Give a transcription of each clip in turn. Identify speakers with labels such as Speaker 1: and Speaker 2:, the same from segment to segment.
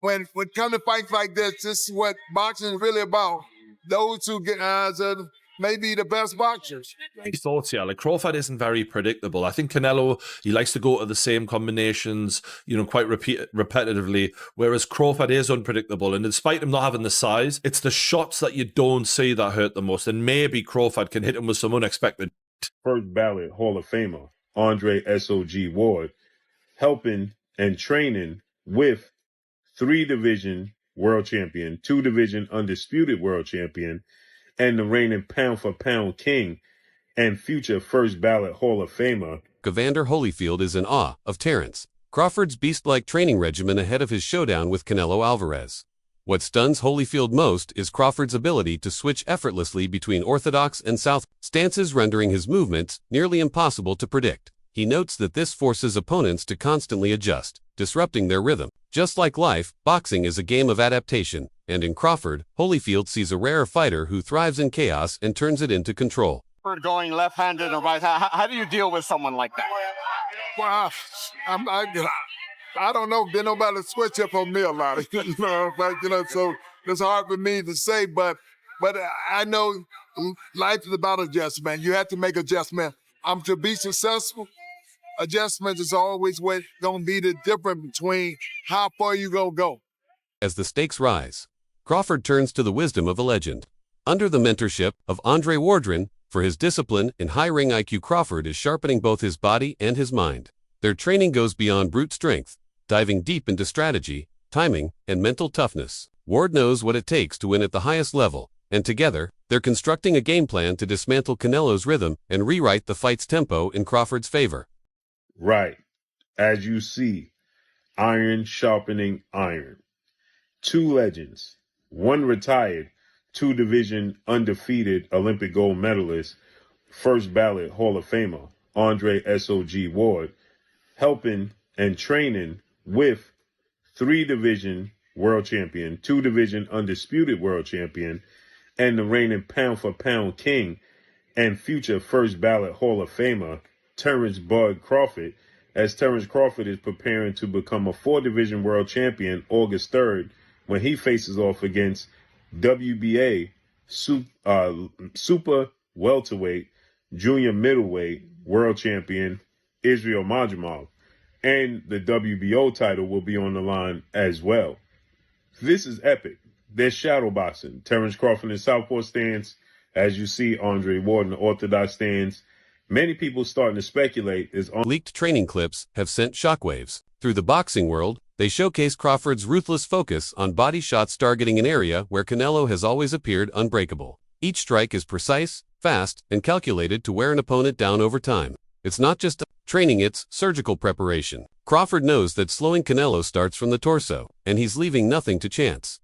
Speaker 1: when come to fights like this is what boxing is really about. Those who get maybe the best boxers.
Speaker 2: My thoughts here, like Crawford isn't very predictable. I think Canelo, he likes to go to the same combinations, quite repetitively, whereas Crawford is unpredictable. And despite him not having the size, it's the shots that you don't see that hurt the most. And maybe Crawford can hit him with some unexpected.
Speaker 3: First ballot Hall of Famer, Andre S.O.G. Ward, helping and training with 3-division world champion, 2-division undisputed world champion, and the reigning pound-for-pound king and future first ballot Hall of Famer.
Speaker 4: Evander Holyfield is in awe of Terence Crawford's beast-like training regimen ahead of his showdown with Canelo Alvarez. What stuns Holyfield most is Crawford's ability to switch effortlessly between orthodox and south stances, rendering his movements nearly impossible to predict. He notes that this forces opponents to constantly adjust, disrupting their rhythm. Just like life, boxing is a game of adaptation, and in Crawford, Holyfield sees a rare fighter who thrives in chaos and turns it into control.
Speaker 5: Going left-handed or right, how do you deal with someone like that?
Speaker 1: Well, I don't know. There's nobody switch up on me a lot. So it's hard for me to say, but I know life is about adjustment. You have to make adjustment. To be successful, adjustment is always going to be the difference between how far you going to go.
Speaker 4: As the stakes rise, Crawford turns to the wisdom of a legend. Under the mentorship of Andre Wardren, for his discipline and high ring IQ, Crawford is sharpening both his body and his mind. Their training goes beyond brute strength, diving deep into strategy, timing, and mental toughness. Ward knows what it takes to win at the highest level, and together, they're constructing a game plan to dismantle Canelo's rhythm and rewrite the fight's tempo in Crawford's favor.
Speaker 3: Right. As you see, iron sharpening iron. 2 legends, 1 retired, 2-division undefeated Olympic gold medalist, first ballot Hall of Famer, Andre S.O.G. Ward, helping and training with 3-division world champion, 2-division undisputed world champion, and the reigning pound-for-pound king and future first ballot Hall of Famer, Terence Bud Crawford, as Terence Crawford is preparing to become a 4-division world champion August 3rd when he faces off against WBA super welterweight, junior middleweight world champion Israel Majamov. And the WBO title will be on the line as well. This is epic. There's shadow boxing. Terence Crawford in southpaw stance. As you see, Andre Ward in the orthodox stance. Many people starting to speculate is on.
Speaker 4: Leaked training clips have sent shockwaves through the boxing world. They showcase Crawford's ruthless focus on body shots targeting an area where Canelo has always appeared unbreakable. Each strike is precise, fast, and calculated to wear an opponent down over time. It's not just training, it's surgical preparation. Crawford knows that slowing Canelo starts from the torso, and he's leaving nothing to chance.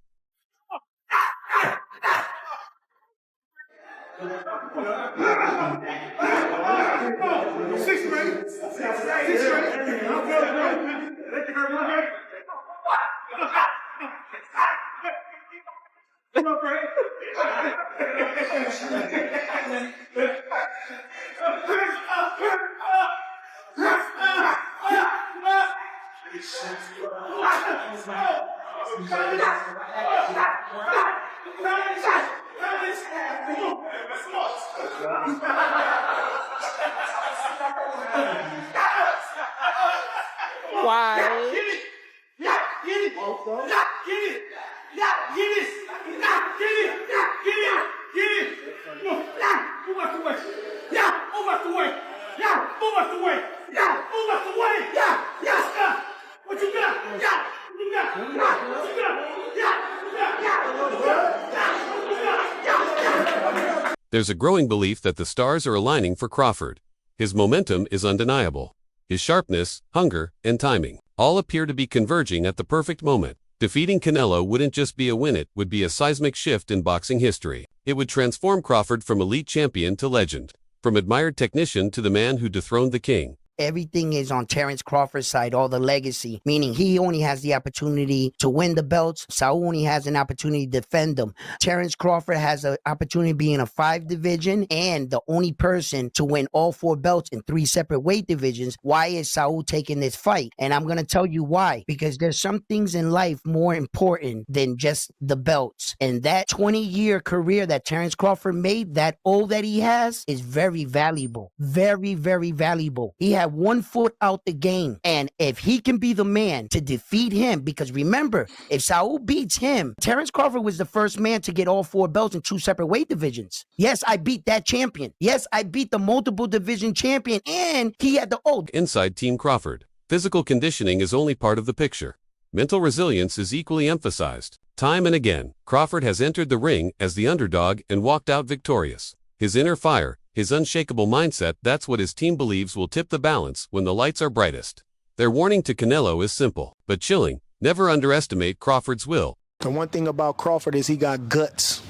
Speaker 4: There's a growing belief that the stars are aligning for Crawford. His momentum is undeniable. His sharpness, hunger, and timing all appear to be converging at the perfect moment. Defeating Canelo wouldn't just be a win, it would be a seismic shift in boxing history. It would transform Crawford from elite champion to legend, from admired technician to the man who dethroned the king.
Speaker 6: everything is on Terence Crawford's side, all the legacy, meaning he only has the opportunity to win the belts. Saul only has an opportunity to defend them. Terence Crawford has an opportunity to be in a 5 division and the only person to win all 4 belts in 3 separate weight divisions. Why is Saul taking this fight? And I'm going to tell you why. Because there's some things in life more important than just the belts. And that 20-year career that Terence Crawford made, that O that he has, is very valuable. Very, very valuable. He had 1 foot out the game. And if he can be the man to defeat him, because remember, if Saul beats him, Terence Crawford was the first man to get all 4 belts in 2 separate weight divisions. Yes, I beat that champion. Yes, I beat the multiple division champion, and he had the O.
Speaker 4: Inside Team Crawford, physical conditioning is only part of the picture. Mental resilience is equally emphasized. Time and again, Crawford has entered the ring as the underdog and walked out victorious. His inner fire, his unshakable mindset, that's what his team believes will tip the balance when the lights are brightest. Their warning to Canelo is simple, but chilling. Never underestimate Crawford's will.
Speaker 7: The one thing about Crawford is he got guts.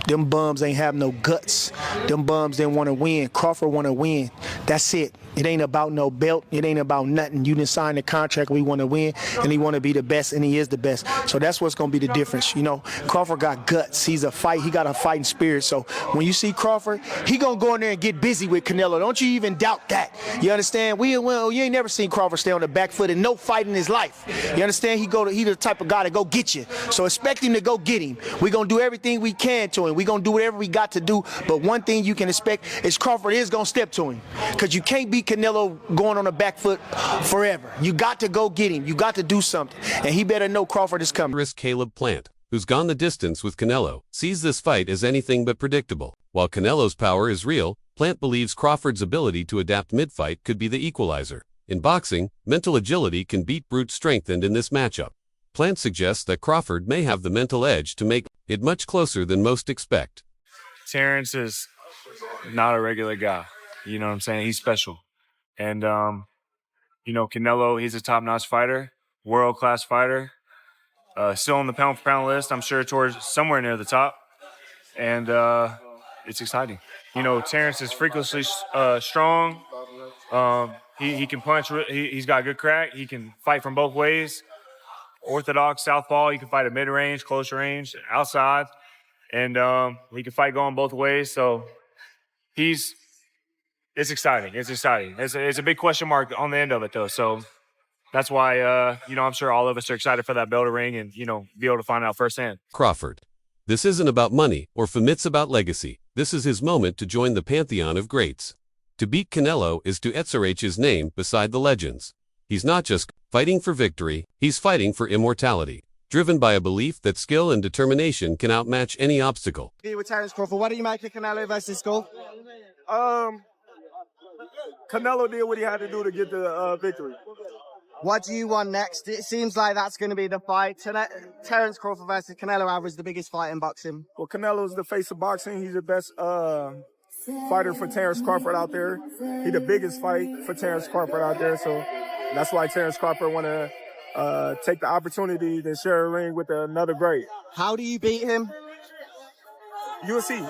Speaker 7: Them bums ain't have no guts. Them bums didn't want to win. Crawford want to win. That's it. It ain't about no belt. It ain't about nothing. You didn't sign the contract. We want to win, and he want to be the best, and he is the best. So that's what's going to be the difference. You know, Crawford got guts. He got a fighting spirit. So when you see Crawford, he going to go in there and get busy with Canelo. Don't you even doubt that. You understand? You ain't never seen Crawford stay on the back foot in no fight in his life. You understand? He the type of guy to go get you. So expect him to go get him. We going to do everything we can to him. We going to do whatever we got to do. But one thing you can expect is Crawford is going to step to him, because you can't beat Canelo going on the back foot forever. You got to go get him. You got to do something. And he better know Crawford is coming.
Speaker 4: Caleb Plant, who's gone the distance with Canelo, sees this fight as anything but predictable. While Canelo's power is real, Plant believes Crawford's ability to adapt mid-fight could be the equalizer. In boxing, mental agility can beat brute strength, and in this matchup, Plant suggests that Crawford may have the mental edge to make it much closer than most expect.
Speaker 8: Terence is not a regular guy. You know what I'm saying? He's special. And, Canelo, he's a top-notch fighter, world-class fighter, still on the pound-for-pound list, I'm sure towards somewhere near the top. And it's exciting. Terence is freakishly strong. He can punch. He's got good crack. He can fight from both ways. Orthodox, southpaw. He can fight at mid-range, close range, outside. And he can fight going both ways. So it's exciting. It's exciting. It's a big question mark on the end of it, though. So that's why, I'm sure all of us are excited for that bell to ring and, be able to find out firsthand.
Speaker 4: Crawford. This isn't about money or fame, it's about legacy. This is his moment to join the pantheon of greats. To beat Canelo is to etch his name beside the legends. He's not just fighting for victory, he's fighting for immortality, driven by a belief that skill and determination can outmatch any obstacle.
Speaker 9: With Terence Crawford, what do you make of Canelo versus Skull?
Speaker 10: Canelo did what he had to do to get the victory.
Speaker 9: What do you want next? It seems like that's going to be the fight. Terence Crawford versus Canelo Alvarez, the biggest fight in boxing.
Speaker 10: Well, Canelo's the face of boxing. He's the best fighter for Terence Crawford out there. He's the biggest fight for Terence Crawford out there. So that's why Terence Crawford want to take the opportunity to share a ring with another great.
Speaker 9: How do you beat him?
Speaker 10: You'll see.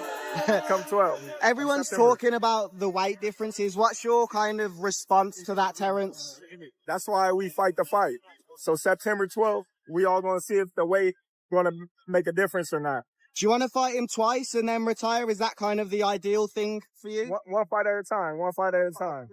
Speaker 10: Come 12.
Speaker 9: Everyone's talking about the weight differences. What's your kind of response to that, Terence?
Speaker 10: That's why we fight the fight. So September 12th, we all going to see if the weight going to make a difference or not.
Speaker 9: Do you want to fight him twice and then retire? Is that kind of the ideal thing for you?
Speaker 10: One fight at a time. One fight at a time.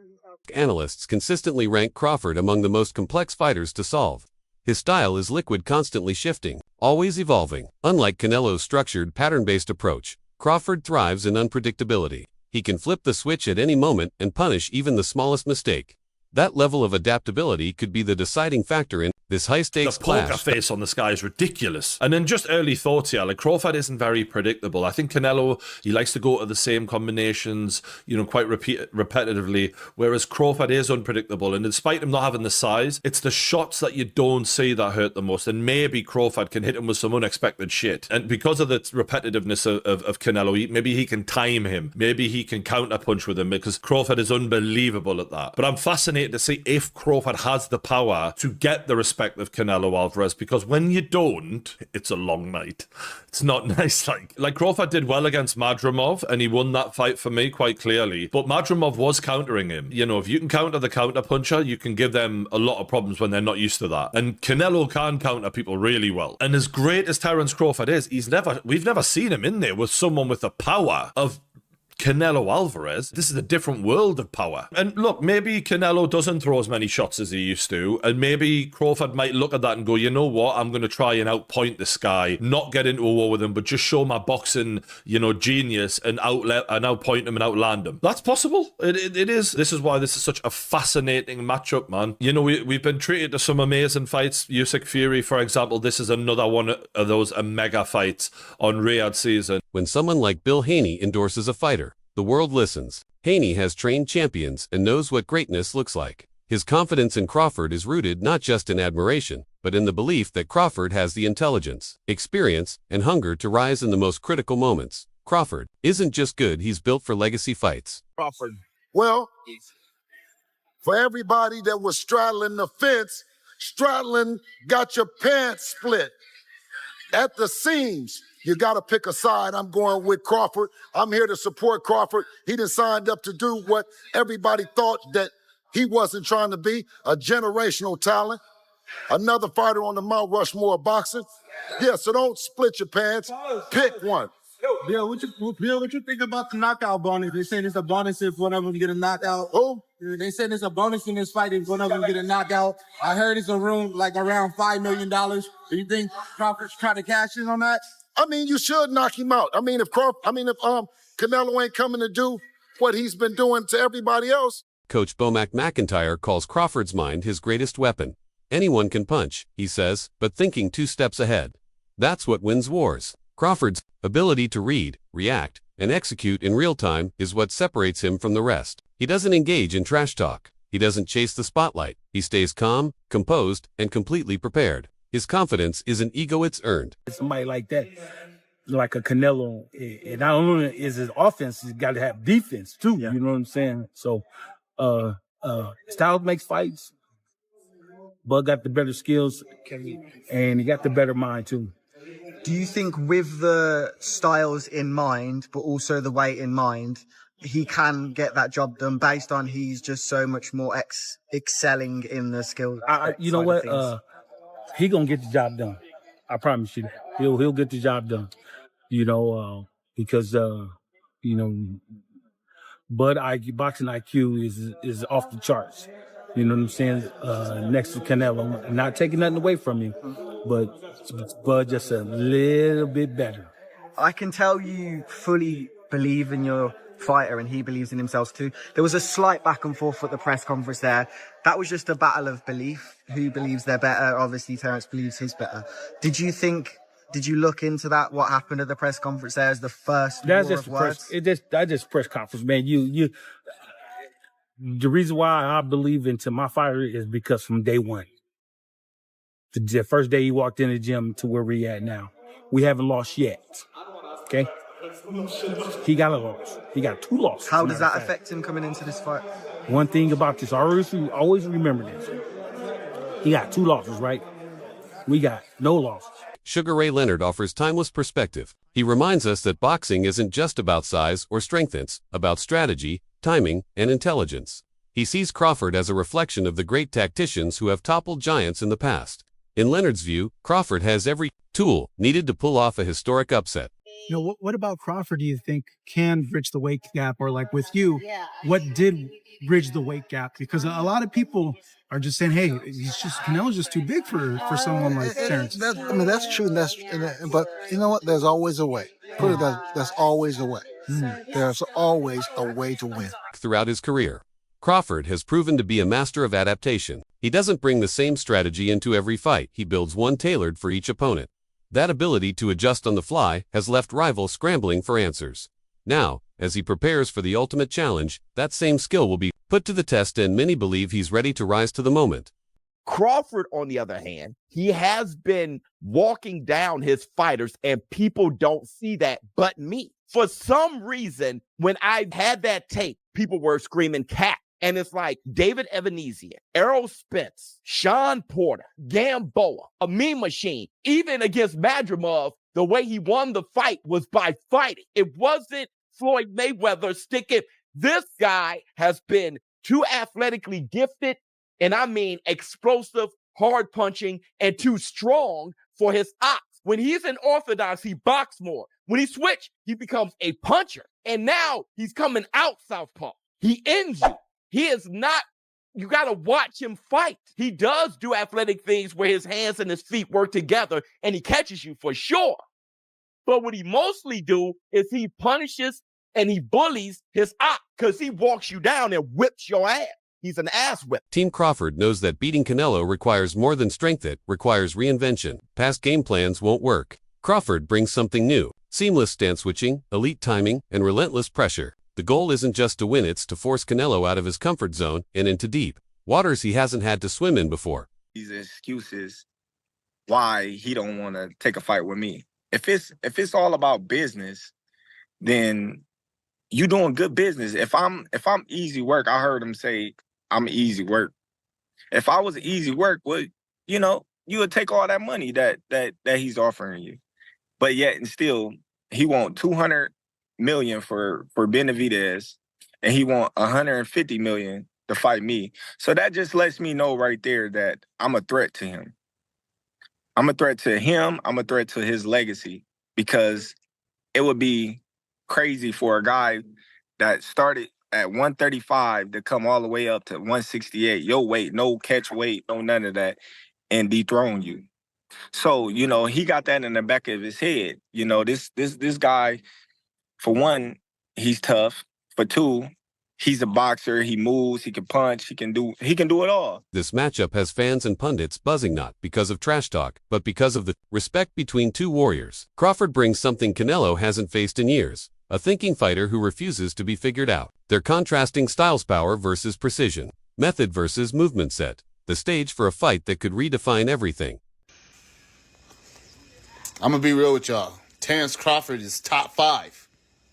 Speaker 4: Analysts consistently rank Crawford among the most complex fighters to solve. His style is liquid, constantly shifting, always evolving. Unlike Canelo's structured, pattern-based approach, Crawford thrives in unpredictability. He can flip the switch at any moment and punish even the smallest mistake. That level of adaptability could be the deciding factor in this high-stakes clash.
Speaker 2: The poker face on this guy is ridiculous. And then just early thoughts here, Crawford isn't very predictable. I think Canelo, he likes to go to the same combinations, quite repetitively, whereas Crawford is unpredictable. And despite him not having the size, it's the shots that you don't see that hurt the most. And maybe Crawford can hit him with some unexpected shit. And because of the repetitiveness of Canelo, maybe he can time him. Maybe he can counterpunch with him, because Crawford is unbelievable at that. But I'm fascinated to see if Crawford has the power to get the respect respect of Canelo Alvarez, because when you don't, it's a long night. It's not nice. Like Crawford did well against Madrimov, and he won that fight for me quite clearly. But Madrimov was countering him. You know, if you can counter the counter puncher, you can give them a lot of problems when they're not used to that. And Canelo can counter people really well. And as great as Terence Crawford is, we've never seen him in there with someone with the power of Canelo Alvarez. This is a different world of power. And look, maybe Canelo doesn't throw as many shots as he used to, and maybe Crawford might look at that and go, you know what, I'm going to try and outpoint this guy, not get into a war with him, but just show my boxing, genius and outpoint him and outland him. That's possible. It is. This is why this is such a fascinating matchup, man. We've been treated to some amazing fights. Usyk Fury, for example, this is another one of those mega fights on Riyadh season.
Speaker 4: When someone like Bill Haney endorses a fighter, the world listens. Haney has trained champions and knows what greatness looks like. His confidence in Crawford is rooted not just in admiration, but in the belief that Crawford has the intelligence, experience, and hunger to rise in the most critical moments. Crawford isn't just good, he's built for legacy fights.
Speaker 1: Crawford. Well, for everybody that was straddling the fence, straddling got your pants split at the seams. You got to pick a side. I'm going with Crawford. I'm here to support Crawford. He done signed up to do what everybody thought that he wasn't trying to be, a generational talent. Another fighter on the Mount Rushmore of boxing. Yeah, so don't split your pants. Pick one.
Speaker 11: Bill, what you think about the knockout bonus? They said it's a bonus if one of them get a knockout.
Speaker 1: Who?
Speaker 11: They said it's a bonus in this fight if one of them get a knockout. I heard it's around $5 million. Do you think Crawford's trying to cash in on that?
Speaker 1: I mean, you should knock him out. I mean, if Canelo ain't coming to do what he's been doing to everybody else.
Speaker 4: Coach Bomac McIntyre calls Crawford's mind his greatest weapon. Anyone can punch, he says, but thinking 2 steps ahead. That's what wins wars. Crawford's ability to read, react, and execute in real time is what separates him from the rest. He doesn't engage in trash talk. He doesn't chase the spotlight. He stays calm, composed, and completely prepared. His confidence is an ego it's earned.
Speaker 12: Somebody like that, like a Canelo, and not only is his offense, he's got to have defense too. Yeah. You know what I'm saying? So, style makes fights. Bud got the better skills, and he got the better mind too.
Speaker 9: Do you think with the styles in mind, but also the weight in mind, he can get that job done based on he's just so much more excelling in the skills?
Speaker 12: You know what? He gonna get the job done. I promise you. He'll get the job done. Because Bud boxing IQ is off the charts. You know what I'm saying? Next to Canelo, I'm not taking nothing away from him, but Bud just a little bit better.
Speaker 9: I can tell you fully believe in your fighter and he believes in himself too. There was a slight back and forth at the press conference there. That was just a battle of belief. Who believes they're better? Obviously, Terence believes he's better. Did you look into that? What happened at the press conference there as the first
Speaker 12: That's
Speaker 9: war
Speaker 12: just
Speaker 9: of words?
Speaker 12: That's just press conference, man. The reason why I believe into my fighter is because from day one, the first day he walked in the gym to where we at now, we haven't lost yet. Okay. He got a loss. He got 2 losses.
Speaker 9: How does that affect him coming into this fight?
Speaker 12: One thing about this, I always remember this. He got 2 losses, right? We got no losses.
Speaker 4: Sugar Ray Leonard offers timeless perspective. He reminds us that boxing isn't just about size or strength, it's about strategy, timing, and intelligence. He sees Crawford as a reflection of the great tacticians who have toppled giants in the past. In Leonard's view, Crawford has every tool needed to pull off a historic upset.
Speaker 13: What about Crawford do you think can bridge the weight gap? Or like with you, what did bridge the weight gap? Because a lot of people are just saying, hey, Canelo's just too big for someone like Terence.
Speaker 14: That's true. But you know what? There's always a way. Put it that there's always a way. There's always a way to win.
Speaker 4: Throughout his career, Crawford has proven to be a master of adaptation. He doesn't bring the same strategy into every fight. He builds one tailored for each opponent. That ability to adjust on the fly has left rivals scrambling for answers. Now, as he prepares for the ultimate challenge, that same skill will be put to the test, and many believe he's ready to rise to the moment.
Speaker 15: Crawford, on the other hand, he has been walking down his fighters, and people don't see that but me. For some reason, when I had that tape, people were screaming cat. And it's like David Evanesia, Errol Spence, Sean Porter, Gamboa, a Mean Machine. Even against Madrimov, the way he won the fight was by fighting. It wasn't Floyd Mayweather sticking. This guy has been too athletically gifted, and I mean explosive, hard punching, and too strong for his ops. When he's in orthodox, he boxes more. When he switch, he becomes a puncher. And now he's coming out southpaw. He ends you. He is not, you got to watch him fight. He does do athletic things where his hands and his feet work together and he catches you for sure. But what he mostly do is he punishes and he bullies his op because he walks you down and whips your ass. He's an ass whip.
Speaker 4: Team Crawford knows that beating Canelo requires more than strength. It requires reinvention. Past game plans won't work. Crawford brings something new. Seamless stance switching, elite timing, and relentless pressure. The goal isn't just to win, it's to force Canelo out of his comfort zone and into deep waters he hasn't had to swim in before.
Speaker 16: These excuses why he don't want to take a fight with me. If it's all about business, then you doing good business. If I'm easy work, I heard him say I'm easy work. If I was easy work, well, you would take all that money that he's offering you. But yet and still, he want $200 million for Benavidez, and he want $150 million to fight me. So that just lets me know right there that I'm a threat to him. I'm a threat to him. I'm a threat to his legacy, because it would be crazy for a guy that started at 135 to come all the way up to 168, your weight, no catch weight, no none of that, and dethrone you. So, he got that in the back of his head. This guy, for one, he's tough. For two, he's a boxer. He moves, he can punch, he can do it all.
Speaker 4: This matchup has fans and pundits buzzing not because of trash talk, but because of the respect between two warriors. Crawford brings something Canelo hasn't faced in years. A thinking fighter who refuses to be figured out. They're contrasting styles, power versus precision, method versus movement set. The stage for a fight that could redefine everything.
Speaker 17: I'm going to be real with y'all. Terence Crawford is top 5.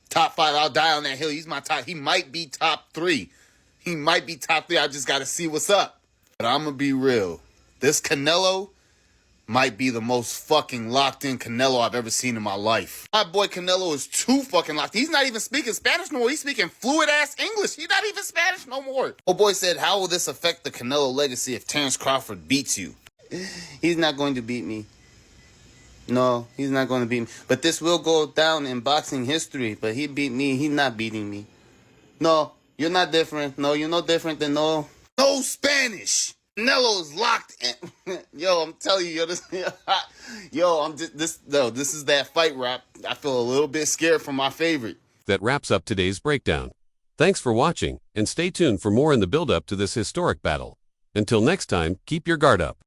Speaker 17: Top 5, I'll die on that hill. He's my top. He might be top 3. He might be top 3. I just got to see what's up. But I'm going to be real. This Canelo might be the most fucking locked in Canelo I've ever seen in my life. My boy Canelo is too fucking locked. He's not even speaking Spanish no more. He's speaking fluid ass English. He's not even Spanish no more. Oh boy said, how will this affect the Canelo legacy if Terence Crawford beats you? He's not going to beat me. No, he's not going to beat me. But this will go down in boxing history. But he beat me. He's not beating me. No, you're not different. No, you're no different than no Spanish. Canelo's locked in. Yo, I'm telling you, this is that fight rap. I feel a little bit scared for my favorite.
Speaker 4: That wraps up today's breakdown. Thanks for watching, and stay tuned for more in the build-up to this historic battle. Until next time, keep your guard up.